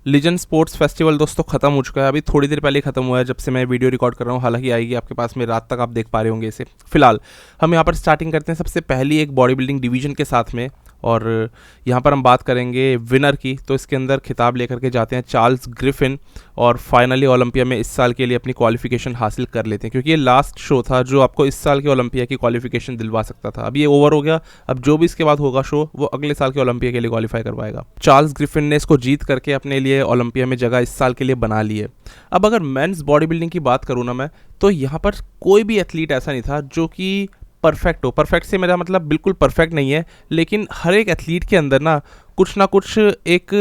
Legend sports festival दोस्तों खत्म हो चुका है, अभी थोड़ी देर पहले खत्म हुआ है जब से मैं वीडियो रिकॉर्ड कर रहा हूँ। हालांकि आएगी आपके पास में रात तक, आप देख पा रहे होंगे इसे। फिलहाल हम यहाँ पर स्टार्टिंग करते हैं सबसे पहली एक बॉडी बिल्डिंग डिवीजन के साथ में, और यहाँ पर हम बात करेंगे विनर की। तो इसके अंदर खिताब लेकर के जाते हैं चार्ल्स ग्रिफिन, और फाइनली ओलंपिया में इस साल के लिए अपनी क्वालिफिकेशन हासिल कर लेते हैं, क्योंकि ये लास्ट शो था जो आपको इस साल के ओलंपिया की क्वालिफिकेशन दिलवा सकता था। अब ये ओवर हो गया, अब जो भी इसके बाद होगा शो वो अगले साल के ओलंपिया के लिए क्वालिफाई करवाएगा। चार्ल्स ग्रिफिन ने इसको जीत करके अपने लिए ओलंपिया में जगह इस साल के लिए बना ली है। अब अगर मेंस बॉडी बिल्डिंग की बात करूँ ना मैं, तो यहाँ पर कोई भी एथलीट ऐसा नहीं था जो कि परफेक्ट हो। परफेक्ट से मेरा मतलब बिल्कुल परफेक्ट नहीं है, लेकिन हर एक एथलीट के अंदर ना कुछ एक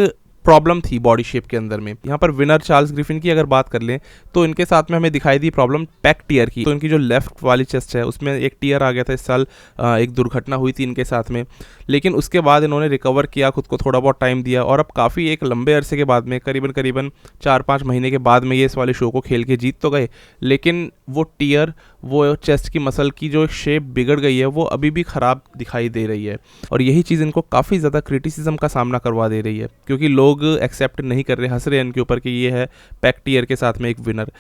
प्रॉब्लम थी बॉडी शेप के अंदर में। यहाँ पर विनर चार्ल्स ग्रिफिन की अगर बात कर लें तो इनके साथ में हमें दिखाई दी प्रॉब्लम बैक टीयर की। तो इनकी जो लेफ्ट वाली चेस्ट है उसमें एक टीयर आ गया था इस साल, एक दुर्घटना हुई थी इनके साथ में, लेकिन उसके बाद इन्होंने रिकवर किया, खुद को थोड़ा बहुत टाइम दिया, और अब काफ़ी एक लंबे अरसे के बाद में करीबन 4-5 महीने के बाद में ये इस वाले शो को खेल के जीत तो गए, लेकिन वो टीयर, वो चेस्ट की मसल की जो शेप बिगड़ गई है वो अभी भी ख़राब दिखाई दे रही है। और यही चीज़ इनको काफ़ी ज़्यादा क्रिटिसिज्म का सामना करवा दे रही है, क्योंकि लोग एक्सेप्ट नहीं कर रहे, हंस रहे हैं इनके ऊपर कि ये है पैक टीयर के साथ में एक विनर।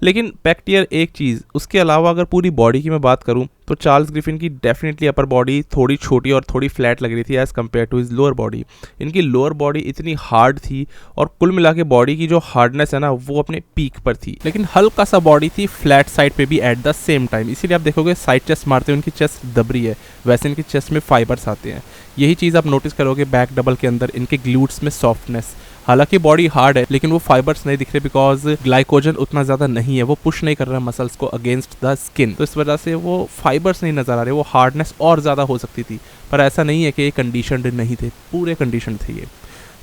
लेकिन पैक टीयर एक चीज़, उसके अलावा अगर पूरी बॉडी की मैं बात करूं तो चार्ल्स ग्रिफिन की डेफिनेटली अपर बॉडी थोड़ी छोटी और थोड़ी फ्लैट लग रही थी as compare to his lower body. इनकी लोअर बॉडी इतनी हार्ड थी, और कुल मिला के बॉडी की जो हार्डनेस है ना वो अपने पीक पर थी, लेकिन हल्का सा बॉडी थी फ्लैट साइड पे भी एट द सेम टाइम। इसीलिए आप देखोगे साइड चेस्ट मारते हुए उनकी चेस्ट दबरी है, वैसे इनकी चेस्ट में फाइबर्स आते हैं। यही चीज़ आप नोटिस करोगे बैक डबल के अंदर, इनके ग्लूट्स में सॉफ्टनेस। हालांकि बॉडी हार्ड है लेकिन वो फाइबर्स नहीं दिख रहे, बिकॉज ग्लाइकोजन उतना ज़्यादा नहीं है, वो पुश नहीं कर रहा है मसल्स को अगेंस्ट द स्किन, तो इस वजह से वो फाइबर्स नहीं नज़र आ रहे। वो हार्डनेस और ज़्यादा हो सकती थी, पर ऐसा नहीं है कि ये कंडीशनड नहीं थे, पूरे कंडीशन थे ये।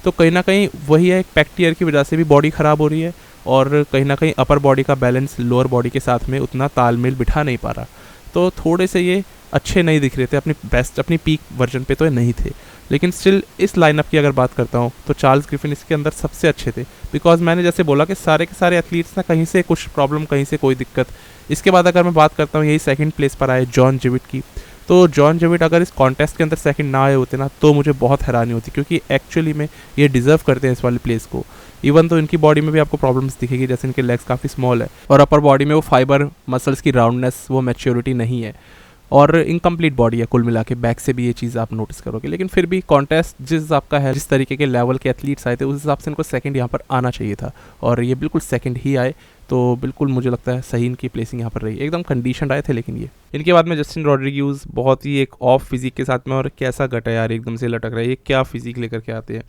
तो कहीं ना कहीं वही है, पैक टीयर की वजह से भी बॉडी ख़राब हो रही है, और कहीं ना कहीं अपर बॉडी का बैलेंस लोअर बॉडी के साथ में उतना तालमेल बिठा नहीं पा रहा। तो थोड़े से ये अच्छे नहीं दिख रहे थे, अपनी बेस्ट, अपनी पीक वर्जन पे तो ये नहीं थे। लेकिन स्टिल इस लाइनअप की अगर बात करता हूँ तो चार्ल्स ग्रिफिन इसके अंदर सबसे अच्छे थे, बिकॉज मैंने जैसे बोला कि सारे के सारे एथलीट्स ना कहीं से कुछ प्रॉब्लम, कहीं से कोई दिक्कत। इसके बाद अगर मैं बात करता हूँ यही सेकंड प्लेस पर आए जॉन जेविट की, तो जॉन जेविट अगर इस कॉन्टेस्ट के अंदर सेकंड ना आए होते ना तो मुझे बहुत हैरानी होती, क्योंकि एक्चुअली में ये डिज़र्व करते हैं इस वाली प्लेस को। इवन तो इनकी बॉडी में भी आपको प्रॉब्लम्स दिखेगी, जैसे इनके लेग्स काफ़ी स्मॉल है, और अपर बॉडी में वो फाइबर मसल्स की राउंडनेस, वो मैच्योरिटी नहीं है, और इनकम्प्लीट बॉडी है कुल मिला के। बैक से भी ये चीज़ आप नोटिस करोगे, लेकिन फिर भी कॉन्टेस्ट जिस हिसाब का है, जिस तरीके के लेवल के एथलीट्स आए थे, उस हिसाब से इनको सेकंड यहाँ पर आना चाहिए था, और ये बिल्कुल सेकंड ही आए। तो बिल्कुल मुझे लगता है सही इनकी प्लेसिंग यहाँ पर रही, एकदम कंडीशन आए थे। लेकिन ये इनके बाद में जस्टिन रॉड्रिग्यूज, बहुत ही एक ऑफ फिजिक के साथ में, और कैसा गटा यार, एकदम से लटक रहा है, ये क्या फिजिक लेकर के आते हैं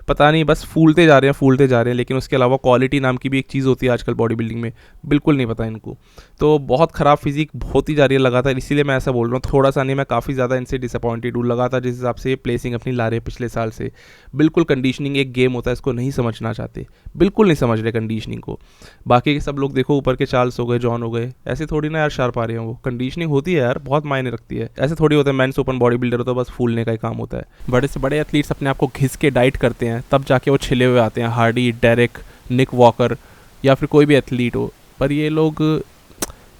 पता नहीं, बस फूलते जा रहे हैं। लेकिन उसके अलावा क्वालिटी नाम की भी एक चीज़ होती है आजकल बॉडी बिल्डिंग में, बिल्कुल नहीं पता इनको। तो बहुत ख़राब फिजिक होती जा रही है लगातार, इसीलिए मैं ऐसा बोल रहा हूँ। थोड़ा सा नहीं, मैं काफ़ी ज़्यादा इनसे डिसअपॉइंटेड हूँ लगातार, जिस हिसाब से प्लेसिंग अपनी ला रहे हैं पिछले साल से। बिल्कुल कंडीशनिंग एक गेम होता है, इसको नहीं समझना चाहते, बिल्कुल नहीं समझ रहे कंडीशनिंग को। बाकी के सब लोग देखो, ऊपर के चार्ल्स हो गए, जॉन हो गए, ऐसे थोड़ी ना यार शार्प आ रहे हैं वो। कंडीशनिंग होती है यार, बहुत मायने रखती है। ऐसे थोड़ी होता है मेंस ओपन बॉडी बिल्डर हो तो बस फूलने का ही काम होता है। बड़े से बड़े एथलीट्स अपने आप को घिस के डाइट करते हैं, तब जाके वो छिले हुए आते हैं। हार्डी, डेरेक, निक वॉकर, या फिर कोई भी एथलीट हो, पर ये लोग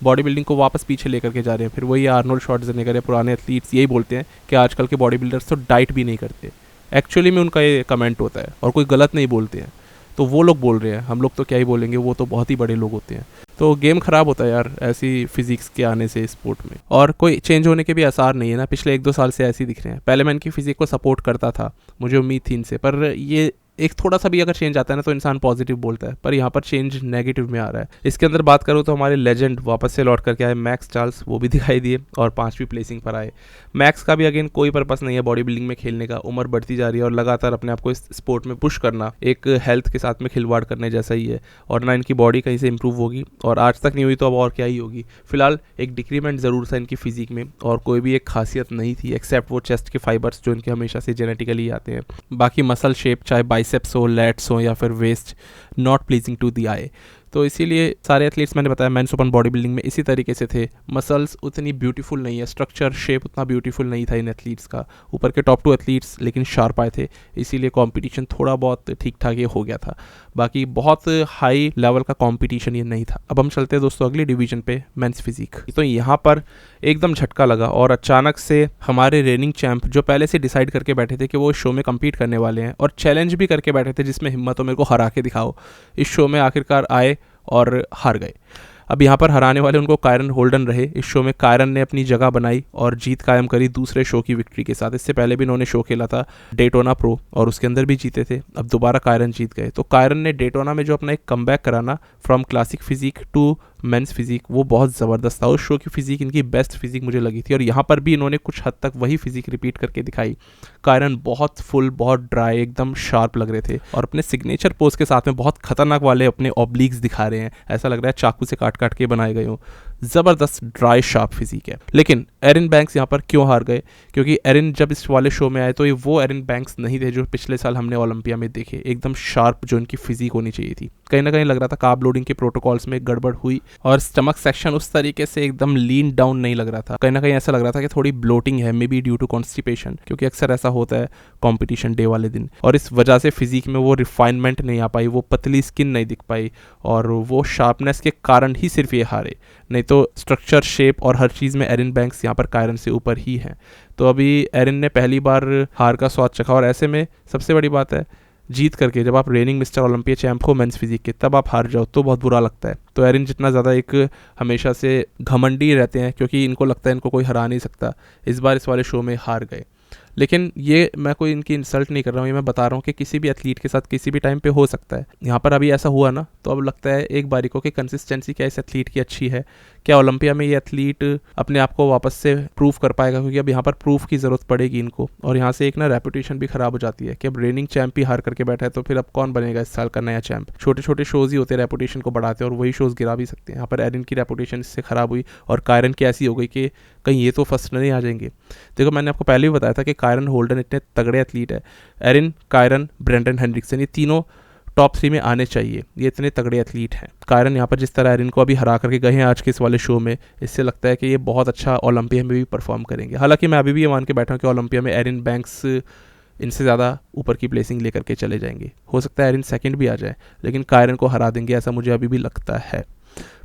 बॉडी बिल्डिंग को वापस पीछे लेकर के जा रहे हैं। फिर वही आर्नोल्ड श्वार्ज़नेगर या पुराने एथलीट्स यही बोलते हैं कि आजकल के बॉडी बिल्डर्स तो डाइट भी नहीं करते। एक्चुअली में उनका ये कमेंट होता है, और कोई गलत नहीं बोलते हैं, तो वो लोग बोल रहे हैं, हम लोग तो क्या ही बोलेंगे, वो तो बहुत ही बड़े लोग होते हैं। तो गेम ख़राब होता है यार ऐसी फिजिक्स के आने से स्पोर्ट में, और कोई चेंज होने के भी आसार नहीं है ना। पिछले 1-2 साल से ऐसे ही दिख रहे हैं। पहले मैं इनकी फिजिक को सपोर्ट करता था, मुझे उम्मीद थी इनसे, पर ये एक थोड़ा सा भी अगर चेंज आता है ना तो इंसान पॉजिटिव बोलता है, पर यहाँ पर चेंज नेगेटिव में आ रहा है। इसके अंदर बात करूँ तो हमारे लेजेंड वापस से लौट करके आए मैक्स चार्ल्स, वो भी दिखाई दिए, और 5वीं प्लेसिंग पर आए। मैक्स का भी अगेन कोई पर्पस नहीं है बॉडी बिल्डिंग में खेलने का, उम्र बढ़ती जा रही है, और लगातार अपने आप को इस स्पोर्ट में पुश करना एक हेल्थ के साथ में खिलवाड़ करने जैसा ही है, और ना इनकी बॉडी कहीं से इंप्रूव होगी, और आज तक नहीं हुई तो अब और क्या ही होगी। फिलहाल एक डिक्रीमेंट ज़रूर था इनकी फिजिक में, और कोई भी एक खासियत नहीं थी एक्सेप्ट वो चेस्ट के फाइबर्स जो इनके हमेशा से जेनेटिकली आते हैं। बाकी मसल शेप, चाहे बाइसेप्स हो, लैट्स हो, या फिर waist, not pleasing to the eye. तो इसीलिए सारे एथलीट्स मैंने बताया मेंस ओपन बॉडी बिल्डिंग में इसी तरीके से थे। मसल्स उतनी ब्यूटीफुल नहीं है, स्ट्रक्चर शेप उतना ब्यूटीफुल नहीं था इन एथलीट्स का। ऊपर के टॉप 2 एथलीट्स लेकिन शार्प आए थे, इसीलिए कंपटीशन थोड़ा बहुत ठीक ठाक ये हो गया था। बाकी बहुत हाई लेवल का कंपटीशन ये नहीं था। अब हम चलते हैं दोस्तों अगली डिवीजन पे, मेंस फिजिक। तो यहाँ पर एकदम झटका लगा और अचानक से हमारे रेनिंग चैंप जो पहले से डिसाइड करके बैठे थे कि वो इस शो में कम्पीट करने वाले हैं और चैलेंज भी करके बैठे थे जिसमें हिम्मत हो मेरे को हरा के दिखाओ, इस शो में आखिरकार आए और हार गए। अब यहाँ पर हराने वाले उनको कायरन होल्डन रहे। इस शो में कायरन ने अपनी जगह बनाई और जीत कायम करी दूसरे शो की विक्ट्री के साथ। इससे पहले भी इन्होंने शो खेला था डेटोना प्रो और उसके अंदर भी जीते थे। अब दोबारा कायरन जीत गए। तो कायरन ने डेटोना में जो अपना एक कमबैक कराना from classic physique to men's physique, वो बहुत ज़बरदस्त था। उस शो की फिजिक इनकी बेस्ट फिजिक मुझे लगी थी और यहाँ पर भी इन्होंने कुछ हद तक वही फिजिक रिपीट करके दिखाई। कायरन बहुत फुल, बहुत ड्राई, एकदम शार्प लग रहे थे और अपने सिग्नेचर पोज के साथ में बहुत खतरनाक वाले अपने ऑब्लिक्स दिखा रहे हैं। ऐसा लग रहा है चाकू से काट काट के बनाए गए हों। ज़बरदस्त ड्राई शार्प फिजिक है। लेकिन एरिन बैंक्स यहाँ पर क्यों हार गए? क्योंकि एरिन जब इस वाले शो में आए तो ये वो एरिन बैंक्स नहीं थे जो पिछले साल हमने ओलंपिया में देखे। एकदम शार्प जो इनकी फिजिक होनी चाहिए थी। कहीं ना कहीं लग रहा था कार्ब लोडिंग के प्रोटोकॉल्स में गड़बड़ हुई और स्टमक सेक्शन उस तरीके से एकदम लीन डाउन नहीं लग रहा था। कहीं ना कहीं ऐसा लग रहा था कि थोड़ी ब्लोटिंग है, may be due to constipation, क्योंकि अक्सर ऐसा होता है कॉम्पिटिशन डे वाले दिन। और इस वजह से फिजिक में वो रिफाइनमेंट नहीं आ पाई, वो पतली स्किन नहीं दिख पाई और वो शार्पनेस के कारण ही सिर्फ ये हारे। नहीं तो स्ट्रक्चर, शेप और हर चीज़ में एरिन बैंक्स यहाँ पर कायरन से ऊपर ही हैं। तो अभी एरिन ने पहली बार हार का स्वाद चखा और ऐसे में सबसे बड़ी बात है, जीत करके जब आप रेनिंग मिस्टर ओलंपिया चैंप हो मेंस फिजिक के, तब आप हार जाओ तो बहुत बुरा लगता है। तो एरिन जितना ज़्यादा एक हमेशा से घमंडी रहते हैं क्योंकि इनको लगता है इनको कोई हरा नहीं सकता, इस बार इस वाले शो में हार गए। लेकिन ये मैं कोई इनकी इंसल्ट नहीं कर रहा हूँ, ये मैं बता रहा हूँ कि किसी भी एथलीट के साथ किसी भी टाइम पे हो सकता है। यहाँ पर अभी ऐसा हुआ ना, तो अब लगता है एक बारी को कि कंसिस्टेंसी क्या इस एथलीट की अच्छी है, क्या ओलंपिया में ये एथलीट अपने आप को वापस से प्रूव कर पाएगा, क्योंकि अब यहाँ पर प्रूफ की ज़रूरत पड़ेगी इनको। और यहाँ से एक ना रेपुटेशन भी खराब हो जाती है कि अब रेनिंग चैंप ही हार करके बैठा है तो फिर अब कौन बनेगा इस साल का नया चैंप। छोटे छोटे शोज़ ही होते हैं रेपुटेशन को बढ़ाते हैं और वही शोज़ गिरा भी सकते हैं। यहाँ पर एरिन की रेपुटेशन इससे ख़राब हुई और कायरन की ऐसी हो गई कि कहीं ये तो फर्स्ट नहीं आ जाएंगे। देखो मैंने आपको पहले भी बताया था कि कायरन होल्डन इतने तगड़े एथलीट है। एरिन, कायरन, ब्रेंडन हेनरिक्सन, ये तीनों टॉप 3 में आने चाहिए, ये इतने तगड़े एथलीट हैं। कायरन यहाँ पर जिस तरह एरिन को अभी हरा करके गए हैं आज के इस वाले शो में, इससे लगता है कि ये बहुत अच्छा ओलंपिया में भी परफॉर्म करेंगे। हालांकि मैं अभी भी ये मान के बैठा हूँ कि ओलंपिया में एरिन बैंक्स इनसे ज़्यादा ऊपर की प्लेसिंग लेकर के चले जाएंगे। हो सकता है एरिन सेकंड भी आ जाए, लेकिन कायरन को हरा देंगे ऐसा मुझे अभी भी लगता है।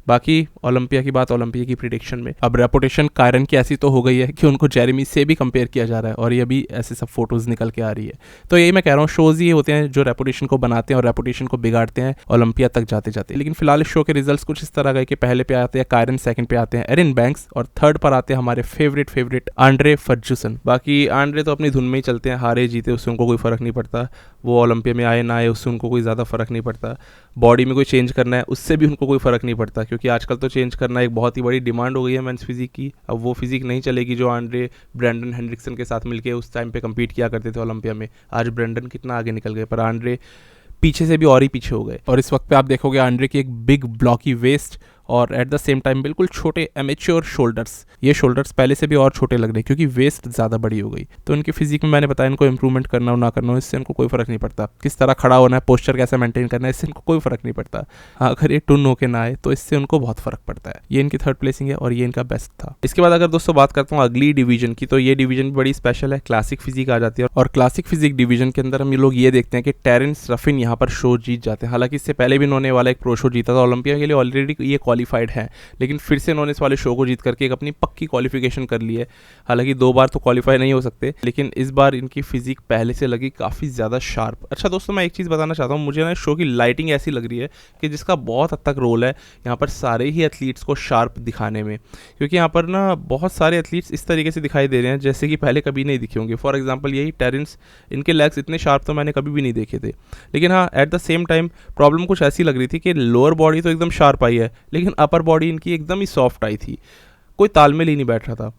बाकी ओलंपिया की बात ओलंपिया की प्रिडिक्शन में, अब रेपुटेशन कायरन की ऐसी तो हो गई है कि उनको जेरेमी से भी कंपेयर किया जा रहा है और ये भी ऐसे सब फोटोज़ निकल के आ रही है। तो यही मैं कह रहा हूँ, शोज़ ये होते हैं जो रेपुटेशन को बनाते हैं और रेपुटेशन को बिगाड़ते हैं ओलंपिया तक जाते जाते। लेकिन फिलहाल इस शो के रिजल्ट्स कुछ इस तरह गए कि पहले पे आते हैं कायरन, सेकंड पे आते हैं एरिन बैंक्स और थर्ड पर आते हैं हमारे फेवरेट आंड्रे फर्ग्यूसन। बाकी आंड्रे तो अपनी धुन में ही चलते हैं, हारे जीते उससे उनको कोई फ़र्क नहीं पड़ता। वो ओलंपिया में आए ना आए उससे उनको कोई ज़्यादा फ़र्क नहीं पड़ता। बॉडी में कोई चेंज करना है उससे भी उनको कोई फ़र्क नहीं पड़ता, क्योंकि आजकल तो चेंज करना एक बहुत ही बड़ी डिमांड हो गई है मेंस फिजिक की। अब वो फिजिक नहीं चलेगी जो आंड्रे ब्रेंडन हेनरिक्सन के साथ मिलके उस टाइम पे कम्पीट किया करते थे ओलंपिया में। आज ब्रेंडन कितना आगे निकल गए पर आंड्रे पीछे से भी और ही पीछे हो गए। और इस वक्त पे आप देखोगे आंड्रे की एक बिग ब्लॉकी वेस्ट और एट द सेम टाइम बिल्कुल छोटे एमेच्योर शोल्डर्स। ये शोल्डर्स पहले से भी और छोटे लग रहे हैं क्योंकि वेस्ट ज़्यादा बड़ी हो गई। तो इनकी फिजिक में मैंने बताया इनको इंप्रूवमेंट करना हो ना करना हो, इससे इनको कोई फ़र्क नहीं पड़ता। किस तरह खड़ा होना है, पोस्चर कैसे मेंटेन करना है, इससे इनको कोई फ़र्क नहीं पड़ता। हाँ, अगर ये टुन होके ना आए तो इससे उनको बहुत फ़र्क पड़ता है। ये इनकी थर्ड प्लेसिंग है और ये इनका बेस्ट था। इसके बाद अगर दोस्तों बात करता हूँ अगली डिवीजन की, तो ये डिवीजन भी बड़ी स्पेशल है, क्लासिक फिजिक आ जाती है। और क्लासिक फिजिक डिवीजन के अंदर हम ये लोग ये देखते हैं कि टेरेंस रफिन यहाँ पर शो जीत जाते हैं। हालांकि इससे पहले भी इन्होंने वाला एक प्रो शो जीता था, ओलंपिया के लिए ऑलरेडी ये क्वालिफाइड है, लेकिन फिर से इन्होंने इस वाले शो को जीत करके एक अपनी पक्की क्वालिफिकेशन कर ली है। हालांकि 2 बार तो क्वालिफाई नहीं हो सकते, लेकिन इस बार इनकी फिजिक पहले से लगी काफ़ी ज़्यादा शार्प। अच्छा दोस्तों, मैं एक चीज़ बताना चाहता हूँ, मुझे ना शो की लाइटिंग ऐसी लग रही है कि जिसका बहुत हद तक रोल है यहाँ पर सारे ही एथलीट्स को शार्प दिखाने में, क्योंकि यहाँ पर ना बहुत सारे एथलीट्स इस तरीके से दिखाई दे रहे हैं जैसे कि पहले कभी नहीं दिखे होंगे। फॉर एग्जाम्पल यही टेरेंस, इनके लेग्स इतने शार्प तो मैंने कभी भी नहीं देखे थे। लेकिन हाँ, at the same time problem कुछ ऐसी लग रही थी कि लोअर बॉडी तो एकदम शार्प आई है, लेकिन अपर बॉडी इनकी एकदम ही सॉफ्ट आई थी, कोई तालमेल ही नहीं बैठ रहा था।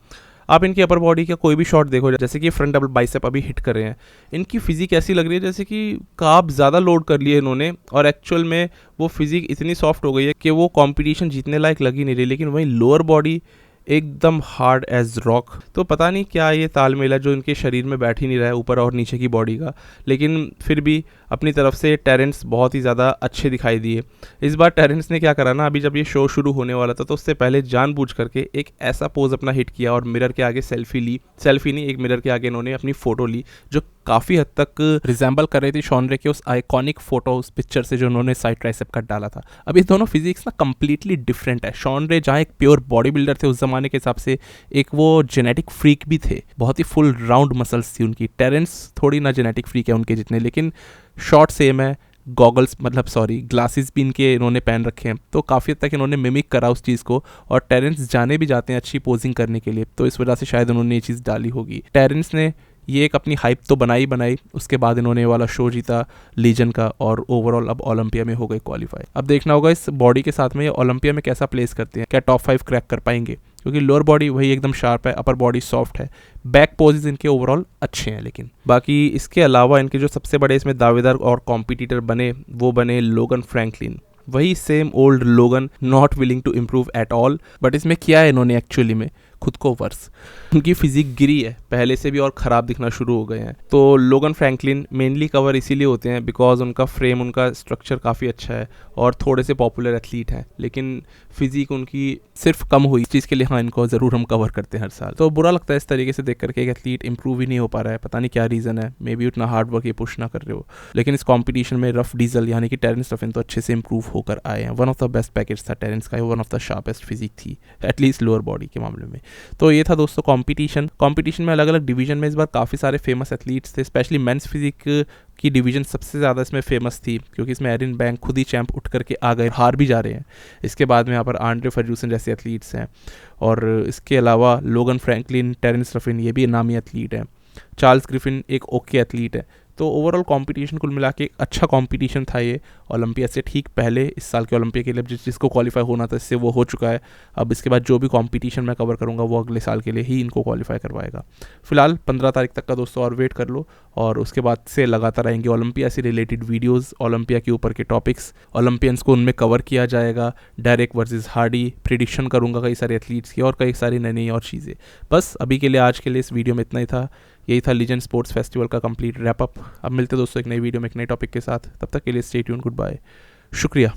आप इनकी अपर बॉडी का कोई भी शॉट देखो, जैसे कि फ्रंट डबल बाइसेप अभी हिट कर रहे हैं, इनकी फिजिक ऐसी लग रही है जैसे कि कार्ब ज़्यादा लोड कर लिए इन्होंने और एक्चुअल में वो फिजिक इतनी सॉफ्ट हो गई है कि वो कंपटीशन जीतने लायक लग ही नहीं रही। लेकिन वहीं लोअर बॉडी एकदम हार्ड एज रॉक। तो पता नहीं क्या ये तालमेल है जो इनके शरीर में बैठ ही नहीं रहा है ऊपर और नीचे की बॉडी का। लेकिन फिर भी अपनी तरफ से टेरेंस बहुत ही ज़्यादा अच्छे दिखाई दिए। इस बार टेरेंस ने क्या करा ना, अभी जब ये शो शुरू होने वाला था तो उससे पहले जानबूझ करके एक ऐसा पोज अपना हिट किया और मिरर के आगे सेल्फी ली, सेल्फी नहीं, एक मिरर के आगे इन्होंने अपनी फ़ोटो ली जो काफ़ी हद तक रिजेंबल कर रही थी शॉन रे के उस आइकॉनिक फोटो, उस पिक्चर से जो उन्होंने साइड ट्राइसेप कट डाला था। अब ये दोनों फिजिक्स ना कंप्लीटली डिफरेंट है। शॉन रे जहाँ एक प्योर बॉडी बिल्डर थे उस जमाने के हिसाब से, एक वो जेनेटिक फ्रीक भी थे, बहुत ही फुल राउंड मसल्स थी उनकी। टेरेंस थोड़ी ना जेनेटिक फ्रीक है उनके जितने, लेकिन शॉर्ट सेम है, गॉगल्स ग्लासेस भी इनके इन्होंने पहन रखे हैं, तो काफ़ी हद तक इन्होंने मिमिक करा उस चीज़ को। और टेरेंस जाने भी जाते हैं अच्छी पोजिंग करने के लिए, तो इस वजह से शायद उन्होंने ये चीज़ डाली होगी। टेरेंस ने ये एक अपनी हाइप तो बनाई, उसके बाद इन्होंने वाला शो जीता लीजन का, और ओवरऑल अब ओलंपिया में हो गए क्वालिफाई। अब देखना होगा इस बॉडी के साथ में ये ओलंपिया में कैसा प्लेस करते हैं, क्या टॉप 5 क्रैक कर पाएंगे, क्योंकि लोअर बॉडी वही एकदम शार्प है, अपर बॉडी सॉफ्ट है, बैक पोजेज इनके ओवरऑल अच्छे हैं। लेकिन बाकी इसके अलावा इनके जो सबसे बड़े इसमें दावेदार और कॉम्पिटिटर बने वो बने लोगन फ्रैंकलिन, वही same old Logan, not willing to improve at all. But इसमें किया है इन्होंने एक्चुअली में, खुद को वर्स, उनकी फिजिक गिरी है पहले से भी और ख़राब दिखना शुरू हो गए हैं। तो लोगन फ्रैंकलिन मेनली कवर इसीलिए होते हैं बिकॉज उनका फ्रेम, उनका स्ट्रक्चर काफ़ी अच्छा है और थोड़े से पॉपुलर एथलीट हैं, लेकिन फिजिक उनकी सिर्फ कम हुई। इस चीज़ के लिए हाँ इनको ज़रूर हम कवर करते हैं हर साल, तो बुरा लगता है इस तरीके से देख करके एक एथलीट इंप्रूव ही नहीं हो पा रहा है। पता नहीं क्या रीज़न है, मे बी उतना हार्ड वर्क ये पुश ना कर रहे हो। लेकिन इस कॉम्पिटिशन में रफ डीजल यानी कि टेरेंस रफिन तो अच्छे से इंप्रूव होकर आए हैं। One of the best package था टेरेंस का, one of the sharpest physique थी एटलीस्ट लोअर बॉडी के मामले में। तो ये था दोस्तों कंपटीशन में अलग अलग डिवीजन में इस बार काफ़ी सारे फेमस एथलीट्स थे, स्पेशली मेंस फिजिक की डिवीजन सबसे ज़्यादा इसमें फेमस थी, क्योंकि इसमें एरिन बैंक खुद ही चैंप उठ करके आ गए, हार भी जा रहे हैं। इसके बाद में यहाँ पर आंड्रे फर्ग्यूसन जैसे एथलीट्स हैं, और इसके अलावा लोगन फ्रैंकलिन, टेरेंस रफिन ये भी नामी एथलीट हैं, चार्ल्स ग्रिफिन एक ओके एथलीट है। तो ओवरऑल कंपटीशन कुल मिला के एक अच्छा कंपटीशन था ये। ओलंपिया से ठीक पहले इस साल के ओलंपिया के लिए जिसको क्वालिफाई होना था इससे वो हो चुका है। अब इसके बाद जो भी कंपटीशन मैं कवर करूँगा वो अगले साल के लिए ही इनको क्वालिफाई करवाएगा। फिलहाल 15 तारीख तक का दोस्तों और वेट कर लो, और उसके बाद से लगातार आएंगे ओलंपिया से रिलेटेड वीडियोज़, ओलंपिया के ऊपर के टॉपिक्स, ओलंपियंस को उनमें कवर किया जाएगा, डायरेक्ट वर्सेस हार्डी, प्रिडिक्शन करूँगा कई सारे एथलीट्स की और कई सारी नई नई और चीज़ें। बस अभी के लिए आज के लिए इस वीडियो में इतना ही था। यही था लीजेंड स्पोर्ट्स फेस्टिवल का कंप्लीट रैप अप। अब मिलते दोस्तों एक नई वीडियो में एक नए टॉपिक के साथ, तब तक के लिए स्टे ट्यून, गुड बाय, शुक्रिया।